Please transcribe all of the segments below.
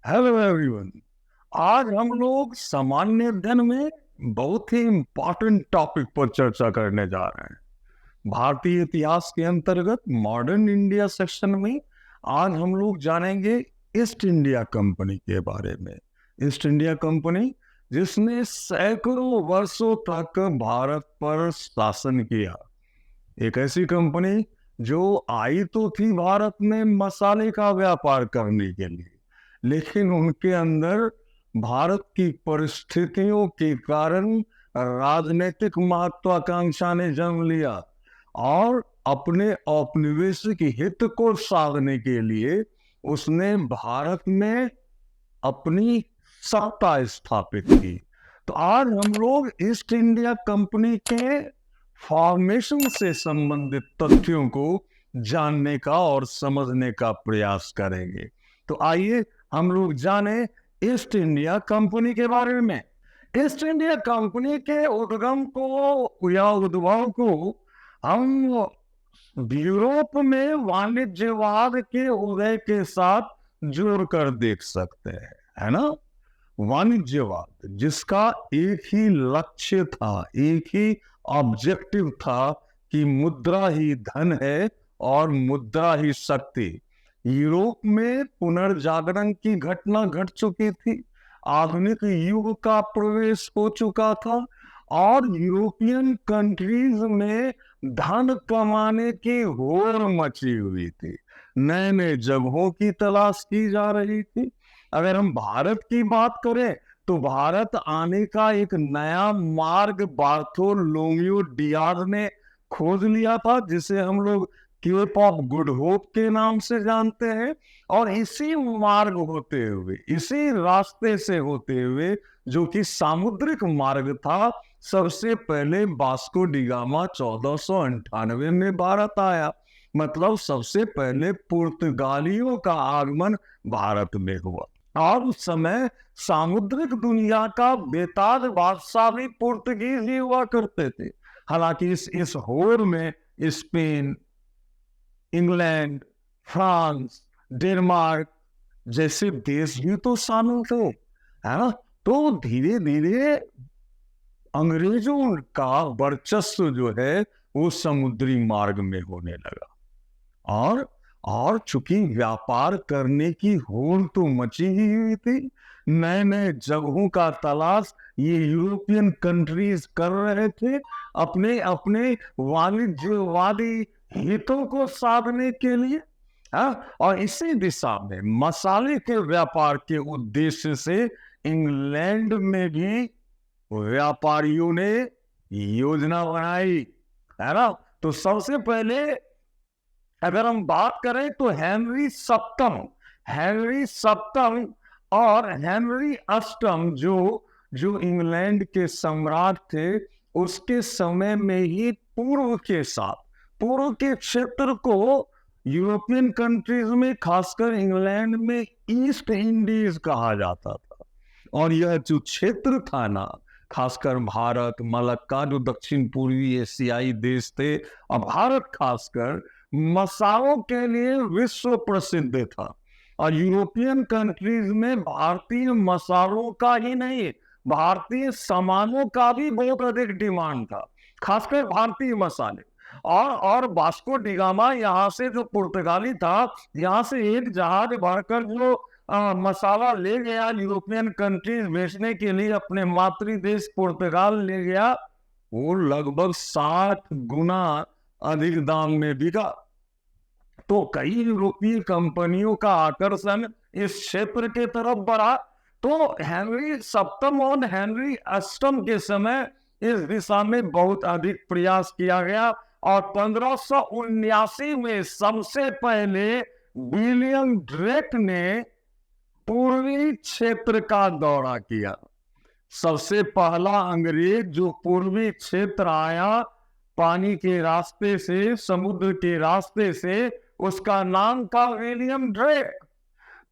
Hello everyone. आज हम लोग सामान्य ज्ञान में बहुत ही इम्पोर्टेंट टॉपिक पर चर्चा करने जा रहे हैं। भारतीय इतिहास के अंतर्गत मॉडर्न इंडिया सेक्शन में आज हम लोग जानेंगे ईस्ट इंडिया कंपनी के बारे में। ईस्ट इंडिया कंपनी जिसने सैकड़ों वर्षों तक भारत पर शासन किया। एक ऐसी कंपनी जो आई तो थी भारत में मसाले का व्यापार करने के लिए, लेकिन उनके अंदर भारत की परिस्थितियों के कारण राजनीतिक महत्वाकांक्षा ने जन्म लिया और अपने औपनिवेशिक हित को साधने के लिए उसने भारत में अपनी सत्ता स्थापित की। तो आज हम लोग ईस्ट इंडिया कंपनी के फॉर्मेशन से संबंधित तथ्यों को जानने का और समझने का प्रयास करेंगे। तो आइए हम लोग जाने ईस्ट इंडिया कंपनी के बारे में। ईस्ट इंडिया कंपनी के उद्गम को या उद्भव को हम यूरोप में वाणिज्यवाद के उदय के साथ जोड़कर देख सकते हैं, है ना। वाणिज्यवाद जिसका एक ही लक्ष्य था, एक ही ऑब्जेक्टिव था कि मुद्रा ही धन है और मुद्रा ही शक्ति। यूरोप में पुनर्जागरण की घटना घट चुकी थी, आधुनिक युग का प्रवेश हो चुका था और यूरोपियन कंट्रीज में धन कमाने की होड़ मची हुई थी। नए नए जगहों की तलाश की जा रही थी। अगर हम भारत की बात करें तो भारत आने का एक नया मार्ग बार्थोलोम्यू डियाज ने खोज लिया था, जिसे हम लोग केप ऑफ गुड होप के नाम से जानते हैं। और इसी मार्ग होते हुए, इसी रास्ते से होते हुए, जो कि सामुद्रिक मार्ग था, सबसे पहले वास्को डी गामा 1498 में भारत आया। मतलब सबसे पहले पुर्तगालियों का आगमन भारत में हुआ। और उस समय सामुद्रिक दुनिया का बेताज बादशाह भी पुर्तगीज ही हुआ करते थे। हालांकि इस होड़ में स्पेन, इंग्लैंड, फ्रांस, डेनमार्क जैसे देश भी तो शामिल थे, है ना। तो धीरे धीरे अंग्रेजों का वर्चस्व जो है वो समुद्री मार्ग में होने लगा। और चूंकि व्यापार करने की होड़ तो मची ही हुई थी, नए नए जगहों का तलाश ये यूरोपियन कंट्रीज कर रहे थे अपने अपने वाणिज्यवादी हितों को साधने के लिए। और इसी दिशा में मसाले के व्यापार के उद्देश्य से इंग्लैंड में भी व्यापारियों ने योजना बनाई, है ना। तो सबसे पहले अगर हम बात करें तो हेनरी सप्तम और हेनरी अष्टम जो इंग्लैंड के सम्राट थे, उसके समय में ही पूर्व के क्षेत्र को यूरोपियन कंट्रीज में, खासकर इंग्लैंड में, ईस्ट इंडीज कहा जाता था। और यह जो क्षेत्र था ना, खासकर भारत, मलक्का जो दक्षिण पूर्वी एशियाई देश थे, और भारत खासकर मसालों के लिए विश्व प्रसिद्ध था। और यूरोपियन कंट्रीज में भारतीय मसालों का ही नहीं, भारतीय सामानों का भी बहुत अधिक डिमांड था, खासकर भारतीय मसाले। और वास्को डी गामा यहाँ से, जो पुर्तगाली था, यहाँ से एक जहाज भरकर जो मसाला ले गया यूरोपियन कंट्रीज बेचने के लिए, अपने मातृ देश पुर्तगाल ले गया, वो लगभग 60 गुना अधिक दाम में बिका। तो कई यूरोपीय कंपनियों का आकर्षण इस क्षेत्र के तरफ बढ़ा। तो हेनरी सप्तम और हेनरी अष्टम के समय इस दिशा में बहुत अधिक प्रयास किया गया। और 1579 में सबसे पहले विलियम ड्रेक ने पूर्वी क्षेत्र का दौरा किया। सबसे पहला अंग्रेज जो पूर्वी क्षेत्र आया पानी के रास्ते से, समुद्र के रास्ते से, उसका नाम था विलियम ड्रेक।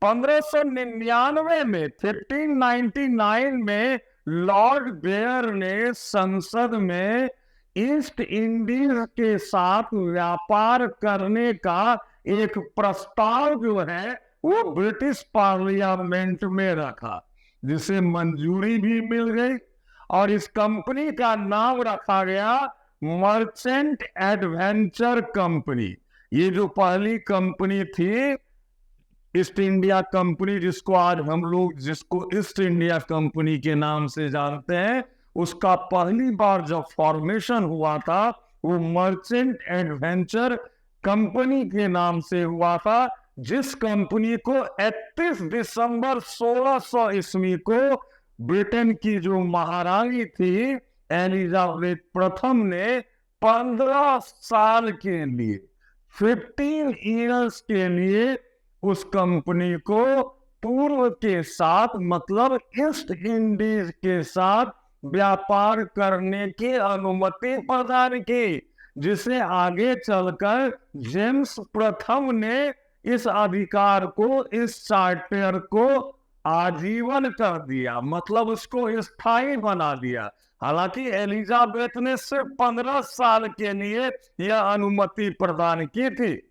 1599 में 1599 में लॉर्ड बेयर ने संसद में ईस्ट इंडीज के साथ व्यापार करने का एक प्रस्ताव जो है वो ब्रिटिश पार्लियामेंट में रखा, जिसे मंजूरी भी मिल गई, और इस कंपनी का नाम रखा गया मर्चेंट एडवेंचर कंपनी। ये जो पहली कंपनी थी ईस्ट इंडिया कंपनी, जिसको आज हम लोग जिसको ईस्ट इंडिया कंपनी के नाम से जानते हैं, उसका पहली बार जब फॉर्मेशन हुआ था वो मर्चेंट एडवेंचर कंपनी के नाम से हुआ था, जिस कंपनी को 31 दिसंबर 1600 ईस्वी को ब्रिटेन की जो महारानी थी एलिजाबेथ प्रथम ने 15 साल के लिए 15 ईयर्स के लिए उस कंपनी को पूर्व के साथ, मतलब ईस्ट इंडीज के साथ व्यापार करने की अनुमति प्रदान की, जिसे आगे चलकर जेम्स प्रथम ने इस अधिकार को, इस चार्टर को आजीवन कर दिया, मतलब उसको स्थायी बना दिया। हालांकि एलिजाबेथ ने सिर्फ 15 साल के लिए यह अनुमति प्रदान की थी।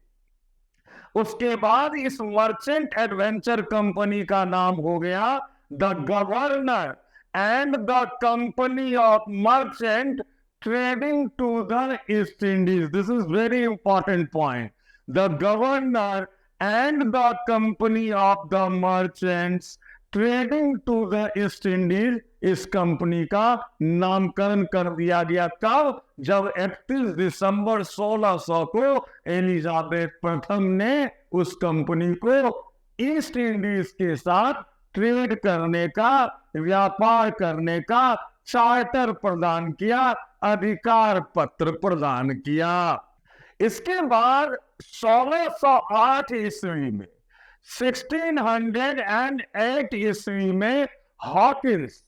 उसके बाद इस मर्चेंट एडवेंचर कंपनी का नाम हो गया the governor and the company of merchant trading to the East Indies. This is very important point. The governor and the company of the merchants trading to the East Indies, इस company का नामकरण कर दिया गया। कब? जब 31 दिसंबर 1600 को Elizabeth प्रथम ने उस कंपनी को ईस्ट इंडीज के साथ ट्रेड करने का, व्यापार करने का चार्टर प्रदान किया, अधिकार पत्र प्रदान किया। इसके बाद 1608 ईस्वी में, 1608 ईस्वी में हॉकिंस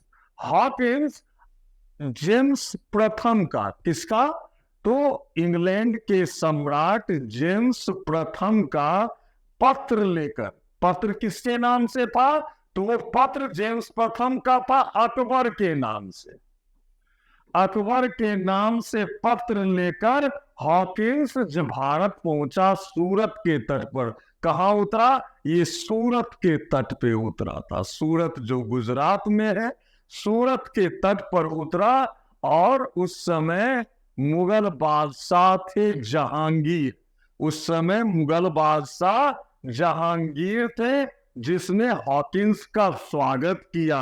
जेम्स प्रथम का, किसका? तो इंग्लैंड के सम्राट जेम्स प्रथम का पत्र लेकर, पत्र किसके नाम से था? तो वो पत्र जेम्स प्रथम का था अकबर के नाम से। अकबर के नाम से पत्र लेकर हॉकिंस जब भारत पहुंचा, सूरत के तट पर, कहाँ उतरा? ये सूरत के तट पे उतरा था। सूरत जो गुजरात में है, सूरत के तट पर उतरा। और उस समय मुगल बादशाह थे जहांगीर। उस समय मुगल बादशाह जहांगीर थे, जिसने हॉकिंस का स्वागत किया,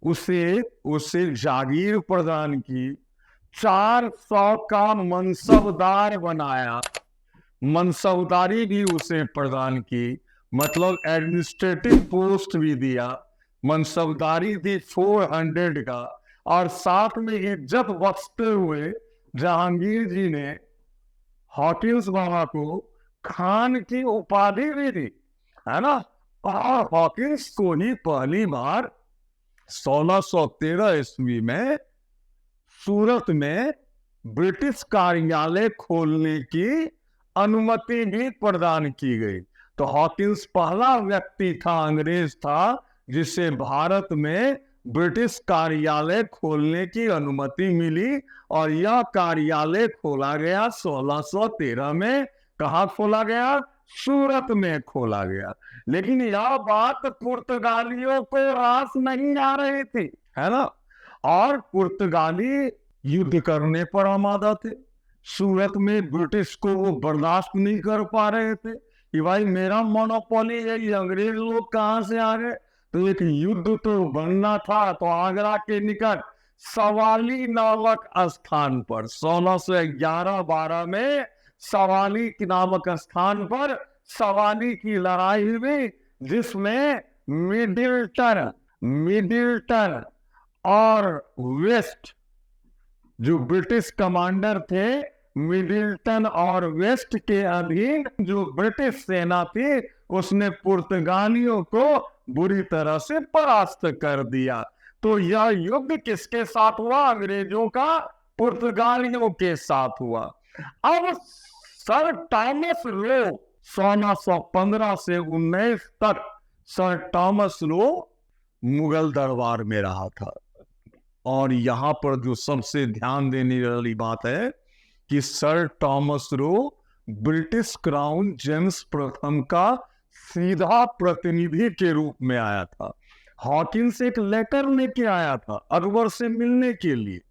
उसे जागीर प्रदान की, 400 का मनसबदार बनाया, मनसबदारी भी उसे प्रदान की, मतलब एडमिनिस्ट्रेटिव पोस्ट भी दिया, मनसबदारी दी 400 का। और साथ में इज्जत बख्शते हुए जहांगीर जी ने हॉकिंस बाबा को खान की उपाधि भी दी, है ना। और हॉकिंस को ही पहली बार 1613 ईस्वी में सूरत में ब्रिटिश कार्यालय खोलने की अनुमति भी प्रदान की गई। तो हॉकिंस पहला व्यक्ति था, अंग्रेज था, जिसे भारत में ब्रिटिश कार्यालय खोलने की अनुमति मिली। और यह कार्यालय खोला गया 1613 में। कहाँ खोला गया? सूरत में खोला गया। लेकिन यह बात पुर्तगालियों को रास नहीं आ रही थी, है ना। और पुर्तगाली युद्ध करने पर आमादा थे। सूरत में ब्रिटिश को वो बर्दाश्त नहीं कर पा रहे थे कि भाई मेरा मोनोपोली है, ये अंग्रेज लोग कहाँ से आ गए। तो एक युद्ध तो बनना था। तो आगरा के निकट सवाली नामक स्थान पर 1611-12 में सवाली नामक स्थान पर सवाली की लड़ाई हुई, जिसमें मिडिल्टन और वेस्ट, जो ब्रिटिश कमांडर थे, मिडिल्टन और वेस्ट के अधीन जो ब्रिटिश सेना थी, उसने पुर्तगालियों को बुरी तरह से परास्त कर दिया। तो यह युद्ध किसके साथ हुआ? अंग्रेजों का पुर्तगालियों के साथ हुआ। अब सर टॉमस लो 1615 से 19 तक सर टॉमस लो मुगल दरबार में रहा था। और यहां पर जो सबसे ध्यान देने वाली बात है कि सर टॉमस लो ब्रिटिश क्राउन जेम्स प्रथम का सीधा प्रतिनिधि के रूप में आया था। हॉकिंस एक लेटर लेके आया था अकबर से मिलने के लिए,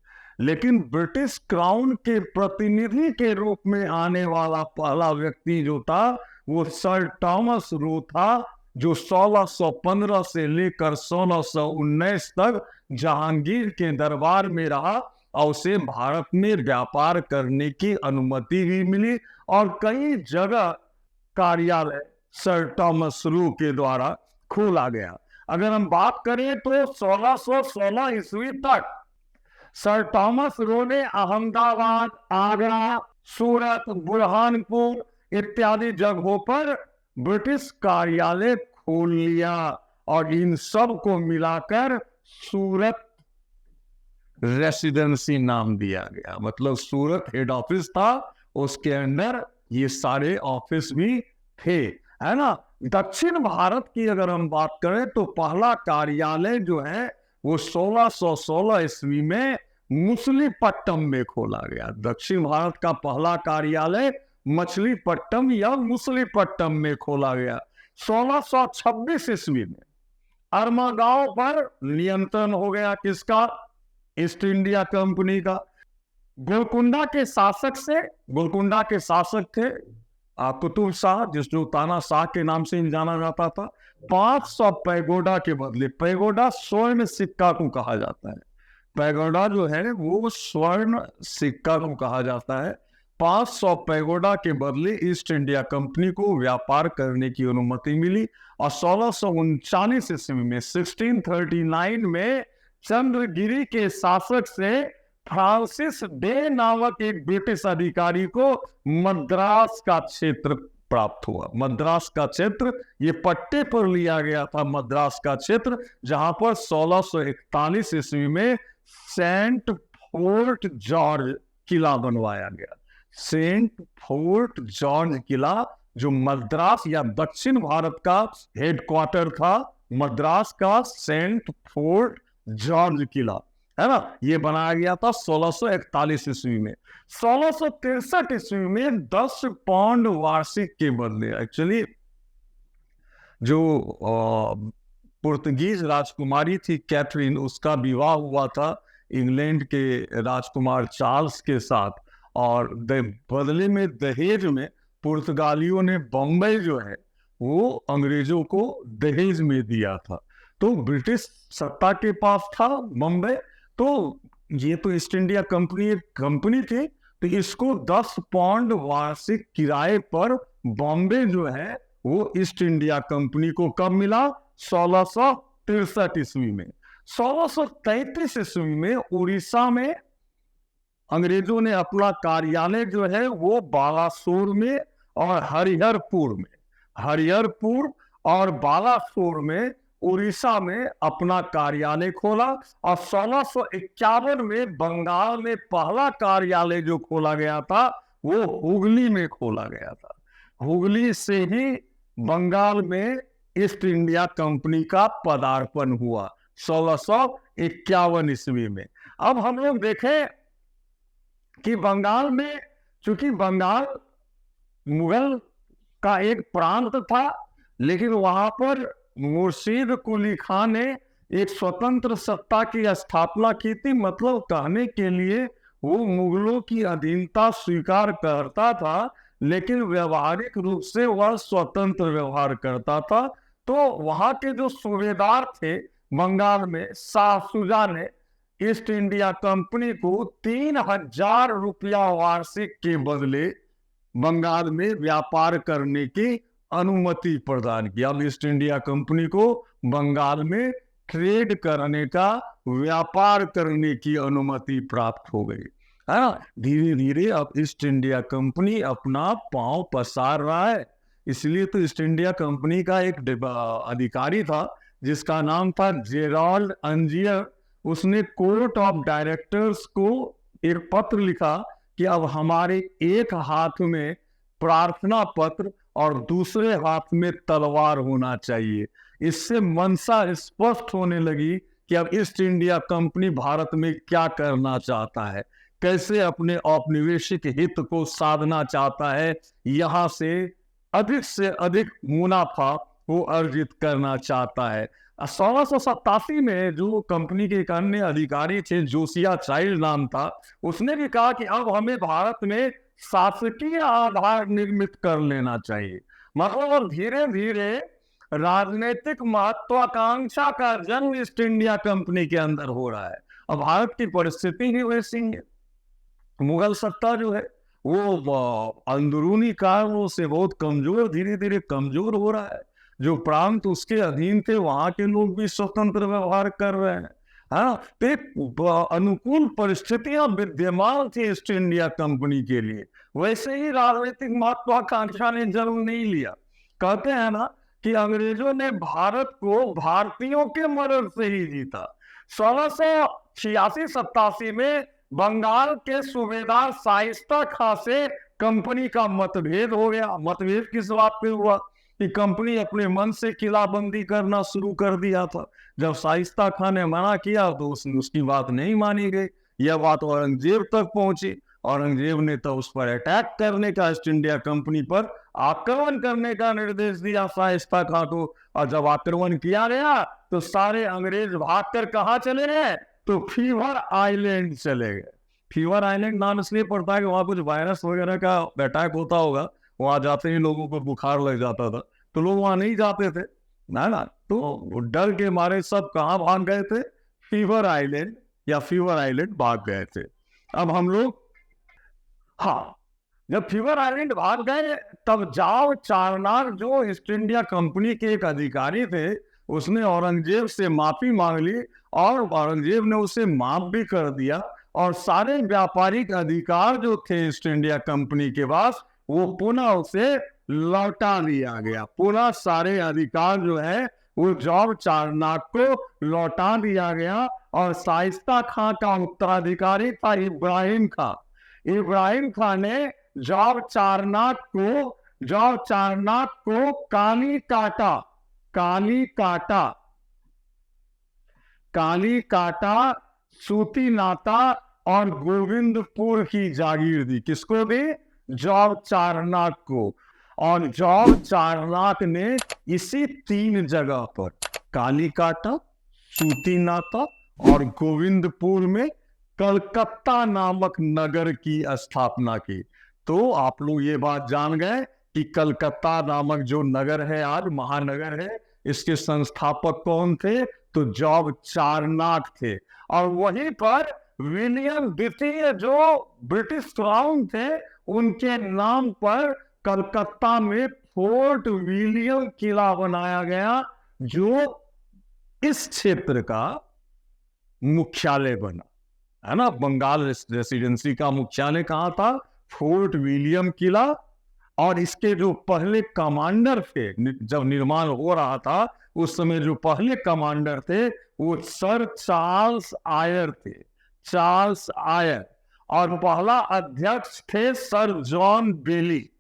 लेकिन ब्रिटिश क्राउन के प्रतिनिधि के रूप में आने वाला पहला व्यक्ति जो था वो सर थॉमस रो था, जो 1615 से लेकर 1619 तक जहांगीर के दरबार में रहा और उसे भारत में व्यापार करने की अनुमति भी मिली और कई जगह कार्यालय सर थॉमस रो के द्वारा खोला गया। अगर हम बात करें तो 1616 ईस्वी तक सर थॉमस रो ने अहमदाबाद, आगरा, सूरत, बुरहानपुर इत्यादि जगहों पर ब्रिटिश कार्यालय खोल लिया और इन सब को मिलाकर सूरत रेसिडेंसी नाम दिया गया। मतलब सूरत हेड ऑफिस था, उसके अंदर ये सारे ऑफिस भी थे, है ना। दक्षिण भारत की अगर हम बात करें तो पहला कार्यालय जो है वो 1616 ईस्वी में मछलीपट्टम में खोला गया। दक्षिण भारत का पहला कार्यालय मछलीपट्टम या मछलीपट्टम में खोला गया। 1626 ईस्वी में अरमा गांव पर नियंत्रण हो गया किसका? ईस्ट इंडिया कंपनी का। गोलकुंडा के शासक थे कुतुब शाह, जिसको तानाशाह के नाम से जाना जाता था। 500 पैगोडा के बदले, पैगोडा स्वर्ण सिक्का को कहा जाता है, पैगोडा जो है वो स्वर्ण सिक्का को कहा जाता है। 500 पैगोडा के बदले ईस्ट इंडिया कंपनी को व्यापार करने की अनुमति मिली और 1639 ईस्वी में 1639 में चंद्रगिरी के शासक से फ्रांसिस डे नामक एक ब्रिटिश अधिकारी को मद्रास का क्षेत्र प्राप्त हुआ। मद्रास का क्षेत्र ये पट्टे पर लिया गया था, मद्रास का क्षेत्र, जहां पर 1641 ईस्वी में सेंट फोर्ट जॉर्ज किला बनवाया गया। सेंट फोर्ट जॉर्ज किला जो मद्रास या दक्षिण भारत का हेडक्वार्टर था, मद्रास का सेंट फोर्ट जॉर्ज किला, है ना, ये बनाया गया था 1641 ईस्वी में। 1663 ईस्वी में 10 पाउंड वार्षिक के बदले, एक्चुअली जो पुर्तगीज राजकुमारी थी कैथरीन, उसका विवाह हुआ था इंग्लैंड के राजकुमार चार्ल्स के साथ, और बदले में दहेज में पुर्तगालियों ने बम्बई जो है वो अंग्रेजों को दहेज में दिया था। तो ब्रिटिश सत्ता के पास था बम्बई, तो ये तो ईस्ट इंडिया कंपनी थी, तो इसको 10 पाउंड वार्षिक किराए पर बॉम्बे जो है वो ईस्ट इंडिया कंपनी को कब मिला? 1663 ईस्वी में। 1633 ईस्वी में उड़ीसा में अंग्रेजों ने अपना कार्यालय जो है वो बालासोर में और हरिहरपुर और बालासोर में उड़ीसा में अपना कार्यालय खोला और 1651 में बंगाल में पहला कार्यालय जो खोला गया था वो हुगली में खोला गया था। हुगली से ही बंगाल में ईस्ट इंडिया कंपनी का पदार्पण हुआ 1651 ईस्वी में। अब हम लोग देखें कि बंगाल में, चूंकि बंगाल मुगल का एक प्रांत था, लेकिन वहां पर मुर्शीद कुली खान ने एक स्वतंत्र सत्ता की स्थापना की थी। मतलब कहने के लिए वो मुगलों की अधीनता स्वीकार करता था, लेकिन व्यवहारिक रूप से वह स्वतंत्र व्यवहार करता था। तो वहां के जो सूबेदार थे बंगाल में, शाह शुजा ने ईस्ट इंडिया कंपनी को 3000 रुपया वार्षिक के बदले बंगाल में व्यापार करने की अनुमति प्रदान की। अब ईस्ट इंडिया कंपनी को बंगाल में ट्रेड करने का, व्यापार करने की अनुमति प्राप्त हो गई, है ना। धीरे धीरे अब ईस्ट इंडिया कंपनी अपना पांव पसार रहा है। इसलिए तो ईस्ट इंडिया कंपनी का एक अधिकारी था जिसका नाम था जेराल्ड अंजियर। उसने कोर्ट ऑफ डायरेक्टर्स को एक पत्र लिखा कि अब हमारे एक हाथ में प्रार्थना पत्र और दूसरे हाथ में तलवार होना चाहिए। इससे मंशा स्पष्ट होने लगी कि अब ईस्ट इंडिया कंपनी भारत में क्या करना चाहता है, कैसे अपने औपनिवेशिक हित को साधना चाहता है, यहां से अधिक से अधिक मुनाफा वो अर्जित करना चाहता है। 1687 में जो कंपनी के एक अन्य अधिकारी थे, जोसिया चाइल्ड नाम था, उसने भी कहा कि अब हमें भारत में शासकीय आधार निर्मित कर लेना चाहिए। मतलब धीरे धीरे राजनीतिक महत्वाकांक्षा का जन्म ईस्ट इंडिया कंपनी के अंदर हो रहा है। अब भारत की परिस्थिति ही वैसी है। मुगल सत्ता जो है वो अंदरूनी कारणों से बहुत कमजोर, धीरे धीरे कमजोर हो रहा है। जो प्रांत उसके अधीन थे वहां के लोग भी स्वतंत्र व्यवहार कर रहे हैं। हाँ, तो अनुकूल परिस्थितियां विद्यमान थी ईस्ट इंडिया कंपनी के लिए। वैसे ही राजनीतिक महत्वाकांक्षा ने जन्म नहीं लिया। कहते हैं ना कि अंग्रेजों ने भारत को भारतीयों के मदद से ही जीता। 1686-87 में बंगाल के सूबेदार शाइस्ता खां से कंपनी का मतभेद हो गया। मतभेद किस बात पे हुआ कि कंपनी अपने मन से किलाबंदी करना शुरू कर दिया था। जब शाइस्ता खां ने मना किया तो उसकी बात नहीं मानी गई। यह बात औरंगजेब तक पहुंची। औरंगजेब ने तो उस पर अटैक करने का, ईस्ट इंडिया कंपनी पर आक्रमण करने का निर्देश दिया शाइस्ता खां को। और जब आक्रमण किया गया तो सारे अंग्रेज भागकर कहाँ चले गए? तो फीवर आइलैंड चले गए। फीवर आइलैंड नाम इसलिए पड़ता है कि वहां कुछ वायरस वगैरह का अटैक होता होगा। वहां जाते ही लोगों को बुखार लग जाता था, तो लोग वहां नहीं जाते थे ना। तो डर के मारे सब कहाँ भाग गए थे? फीवर आइलैंड या फीवर आइलैंड भाग गए थे। अब हम लोग, हाँ, जब फीवर आइलैंड भाग गए तब जाव चारनार जो ईस्ट इंडिया कंपनी के एक अधिकारी थे, उसने औरंगजेब से माफी मांग ली और औरंगजेब ने उसे माफ भी कर दिया। और सारे व्यापारिक अधिकार जो थे ईस्ट इंडिया कंपनी के पास, वो पुनः उसे लौटा दिया गया। पुनः सारे अधिकार जो है वो जाव चारनाक को लौटा दिया गया। और शाइस्ता खां का उत्तराधिकारी था इब्राहिम खां। इब्राहिम खां ने जाव चारनाक को काली काटा, सूती नाता और गोविंदपुर की जागीर दी। किसको दी? जाव चारनाक को। और जाव चारनाक ने इसी 3 जगह पर, काली काटा, सूती नाता और गोविंदपुर में, कलकत्ता नामक नगर की स्थापना की। तो आप लोग ये बात जान गए कि कलकत्ता नामक जो नगर है, आज महानगर है, इसके संस्थापक कौन थे? तो जाव चारनाक थे। और वहीं पर विलियम द्वितीय जो ब्रिटिश क्राउन थे, उनके नाम पर कलकत्ता में फोर्ट विलियम किला बनाया गया, जो इस क्षेत्र का मुख्यालय बना, है ना। बंगाल रेसिडेंसी का मुख्यालय कहाँ था? फोर्ट विलियम किला। और इसके जो पहले कमांडर थे, जब निर्माण हो रहा था उस समय जो पहले कमांडर थे वो सर चार्ल्स आयर थे। Charles Eyre. और पहला अध्यक्ष थे सर जॉन बेली।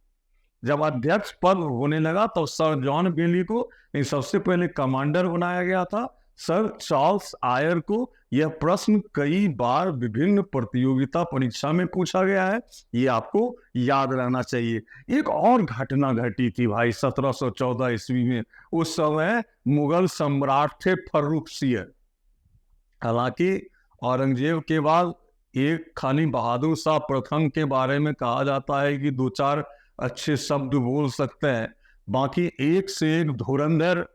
जब अध्यक्ष पद होने लगा तो सर जॉन बेली को सबसे पहले कमांडर बनाया गया था, सर चार्ल्स आयर को। यह प्रश्न कई बार विभिन्न प्रतियोगिता परीक्षा में पूछा गया है, ये आपको याद रहना चाहिए। एक और घटना घटी थी भाई 1714 ईस्वी में। उस समय मुगल सम्राट थे फर्रुखसियर। हालांकि औरंगजेब के बाद एक खाली बहादुर शाह प्रथम के बारे में कहा जाता है कि 2-4 अच्छे शब्द बोल सकते हैं, बाकी एक से एक धुरंधर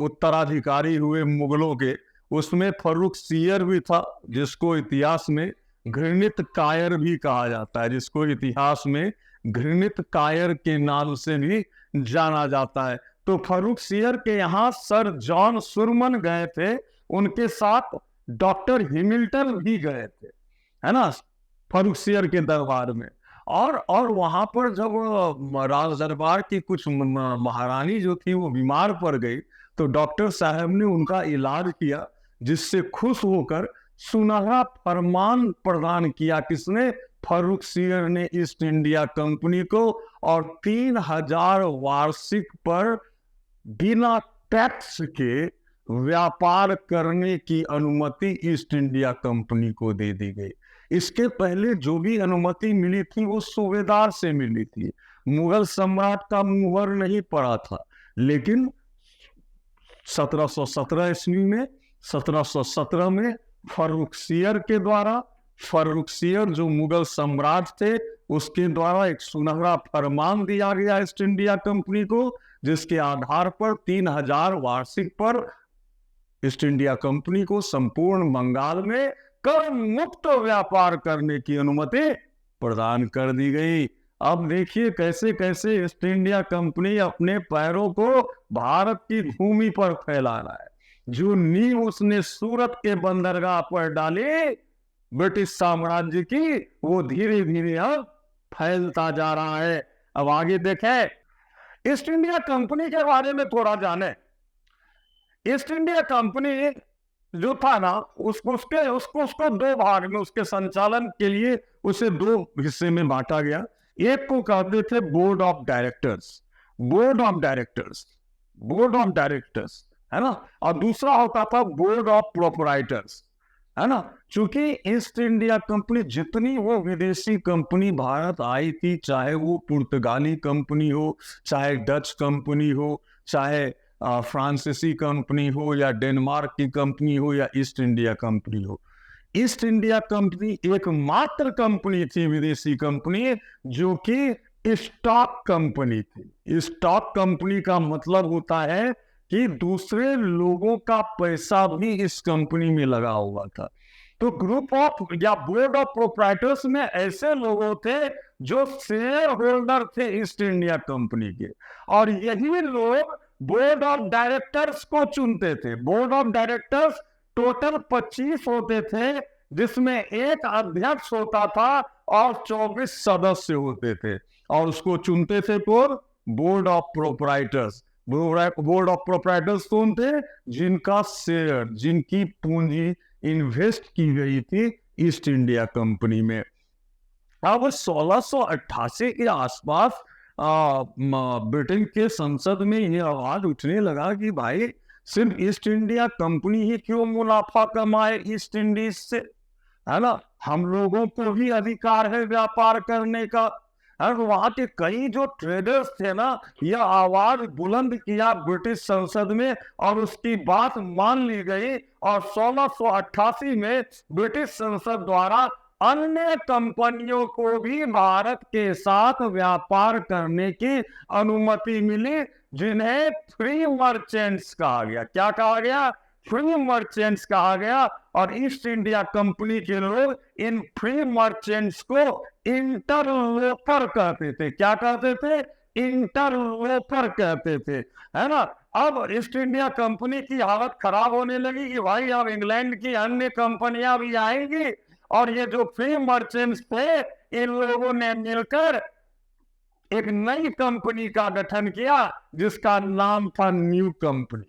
उत्तराधिकारी हुए मुगलों के। उसमें फर्रुखसियर भी था, जिसको इतिहास में घृणित कायर भी कहा जाता है, जिसको इतिहास में घृणित कायर के नाम से भी जाना जाता है। तो फर्रुखसियर के यहाँ सर जॉन सुरमन गए थे, उनके साथ डॉक्टर हिमिल्टन भी गए थे, है ना, फर्रुखसियर के दरबार में। और वहां पर जब राज दरबार की कुछ महारानी जो थी वो बीमार पड़ गई, तो डॉक्टर साहब ने उनका इलाज किया, जिससे खुश होकर सुनहरा फरमान प्रदान किया। किसने? फर्रुखसियर ने ईस्ट इंडिया कंपनी को। और 3000 वार्षिक पर बिना टैक्स के व्यापार करने की अनुमति ईस्ट इंडिया कंपनी को दे दी गई। इसके पहले जो भी अनुमति मिली थी वो सूबेदार से मिली थी। मुगल सम्राट का मुहर नहीं पड़ा था, लेकिन 1717 ईस्वी में 1717 में फर्रुखसियर के द्वारा, फर्रुखसियर जो मुगल सम्राट थे उसके द्वारा एक सुनहरा फरमान दिया गया ईस्ट इंडिया कंपनी को, जिसके आधार पर 3000 वार्षिक पर ईस्ट इंडिया कंपनी को संपूर्ण बंगाल में कर मुक्त व्यापार करने की अनुमति प्रदान कर दी गई। अब देखिए कैसे कैसे ईस्ट इंडिया कंपनी अपने पैरों को भारत की भूमि पर फैला रहा है। जो नींव उसने सूरत के बंदरगाह पर डाली ब्रिटिश साम्राज्य की, वो धीरे धीरे अब फैलता जा रहा है। अब आगे देखें, ईस्ट इंडिया कंपनी के बारे में थोड़ा जाने। ईस्ट इंडिया कंपनी जो था ना, उसको दो भाग में, उसके संचालन के लिए उसे दो हिस्से में बांटा गया। एक को कहते थे board of directors, board of directors, board of directors, है ना, और दूसरा होता था बोर्ड ऑफ प्रोपराइटर्स, है ना। चूंकि ईस्ट इंडिया कंपनी जितनी वो विदेशी कंपनी भारत आई थी, चाहे वो पुर्तगाली कंपनी हो, चाहे डच कंपनी हो, चाहे फ्रांसीसी कंपनी हो, या डेनमार्क की कंपनी हो, या ईस्ट इंडिया कंपनी हो, ईस्ट इंडिया कंपनी एकमात्र कंपनी थी विदेशी कंपनी जो कि स्टॉक कंपनी थी। स्टॉक कंपनी का मतलब होता है कि दूसरे लोगों का पैसा भी इस कंपनी में लगा हुआ था। तो ग्रुप ऑफ या बोर्ड ऑफ प्रोप्राइटर्स में ऐसे लोग थे जो शेयर होल्डर थे ईस्ट इंडिया कंपनी के, और यही लोग बोर्ड ऑफ डायरेक्टर्स को चुनते थे। बोर्ड ऑफ डायरेक्टर्स टोटल 25 होते थे, जिसमें एक अध्यक्ष होता था और 24 सदस्य होते थे, और उसको चुनते थे कौन? Board of proprietors. Board of proprietors कौन थे? जिनका शेयर, जिनकी पूंजी इन्वेस्ट की गई थी ईस्ट इंडिया कंपनी में। अब 1688 के आसपास ब्रिटेन के संसद में यह आवाज उठने लगा कि भाई सिर्फ ईस्ट इंडिया कंपनी ही क्यों मुनाफा कमाए ईस्ट इंडीज से, है ना, हम लोगों को भी अधिकार है व्यापार करने का। और वहां के कई जो ट्रेडर्स थे ना, यह आवाज बुलंद किया ब्रिटिश संसद में, और उसकी बात मान ली गई, और 1688 में ब्रिटिश संसद द्वारा अन्य कंपनियों को भी भारत के साथ व्यापार करने की अनुमति मिली, जिन्हें फ्री मर्चेंट्स कहा गया। क्या कहा गया? फ्री मर्चेंट्स कहा गया। और ईस्ट इंडिया कंपनी के लोग इन फ्री मर्चेंट्स को इंटरलोपर कहते थे। क्या कहते थे? इंटरलोपर कहते थे, है ना। अब ईस्ट इंडिया कंपनी की हालत खराब होने लगी कि भाई अब इंग्लैंड की अन्य कंपनियां भी आएंगी, और ये जो फ्री मर्चेंट्स थे, इन लोगों ने मिलकर एक नई कंपनी का गठन किया, जिसका नाम था न्यू कंपनी,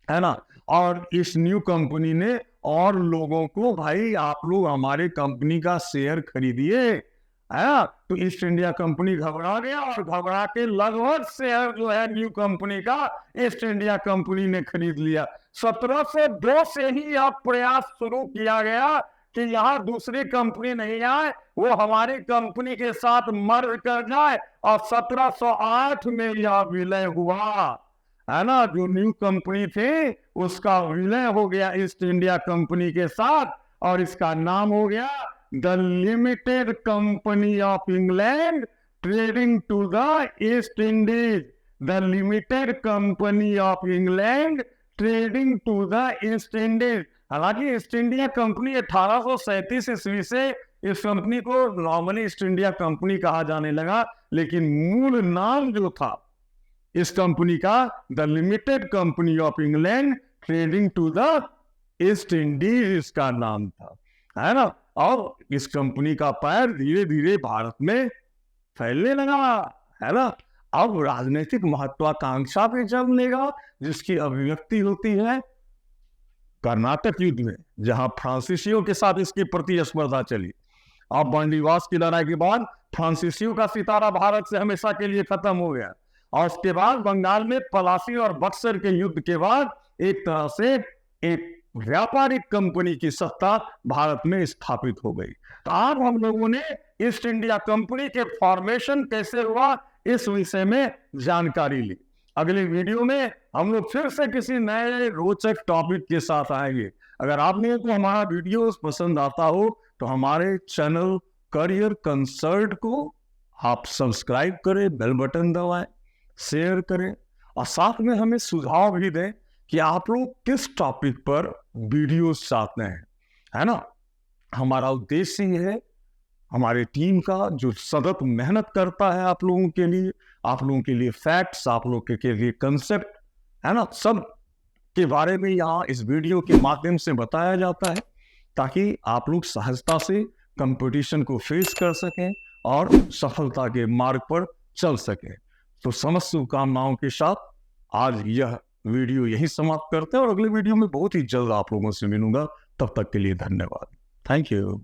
है ना। और इस न्यू कंपनी ने और लोगों को, भाई आप लोग हमारे कंपनी का शेयर खरीदिए, है ना। तो ईस्ट इंडिया कंपनी घबरा गया, और घबरा के लगभग शेयर जो है न्यू कंपनी का ईस्ट इंडिया कंपनी ने खरीद लिया। 1702 से ही अब प्रयास शुरू किया गया कि यहाँ दूसरी कंपनी नहीं आए, वो हमारी कंपनी के साथ मर्ज कर जाए, और 1708 में यह विलय हुआ, है ना। जो न्यू कंपनी थी उसका विलय हो गया ईस्ट इंडिया कंपनी के साथ, और इसका नाम हो गया the limited company of England trading to the East Indies. The limited company of England trading to the East Indies. हालांकि ईस्ट इंडिया कंपनी 1837 ईस्वी से इस कंपनी को नॉर्मली ईस्ट इंडिया कंपनी कहा जाने लगा, लेकिन मूल नाम जो था इस कंपनी का the limited company of England trading to the East Indies इसका नाम था, है ना। और इस कंपनी का पैर धीरे धीरे भारत में फैलने लगा, है ना। अब राजनीतिक महत्वाकांक्षा भी जन्म लेगा, जिसकी अभिव्यक्ति होती है कर्नाटक युद्ध में, जहां फ्रांसीसियों के साथ इसकी प्रतिस्पर्धा चली। अब बंडीवास की लड़ाई के बाद फ्रांसीसियों का सितारा भारत से हमेशा के लिए खत्म हो गया, और उसके बाद बंगाल में पलासी और बक्सर के युद्ध के बाद एक तरह से एक व्यापारिक कंपनी की सत्ता भारत में स्थापित हो गई। तो आज हम लोगों ने ईस्ट इंडिया कंपनी के फॉर्मेशन कैसे हुआ इस विषय में जानकारी ली। अगली वीडियो में हम लोग फिर से किसी नए रोचक टॉपिक के साथ आएंगे। अगर आपने को हमारा वीडियो पसंद आता हो तो हमारे चैनल करियर कंसल्ट को आप सब्सक्राइब करें, बेल बटन दबाएं, शेयर करें और साथ में हमें सुझाव भी दें कि आप लोग किस टॉपिक पर वीडियो चाहते हैं, है ना। हमारा उद्देश्य ये है, हमारे टीम का जो सतत मेहनत करता है आप लोगों के लिए फैक्ट्स, आप लोगों के लिए कंसेप्ट, है ना, सब के बारे में यहाँ इस वीडियो के माध्यम से बताया जाता है ताकि आप लोग सहजता से कंपटीशन को फेस कर सकें और सफलता के मार्ग पर चल सकें। तो समस्त शुभकामनाओं के साथ आज यह वीडियो यही समाप्त करते हैं और अगले वीडियो में बहुत ही जल्द आप लोगों से मिलूंगा। तब तक के लिए धन्यवाद। Thank you.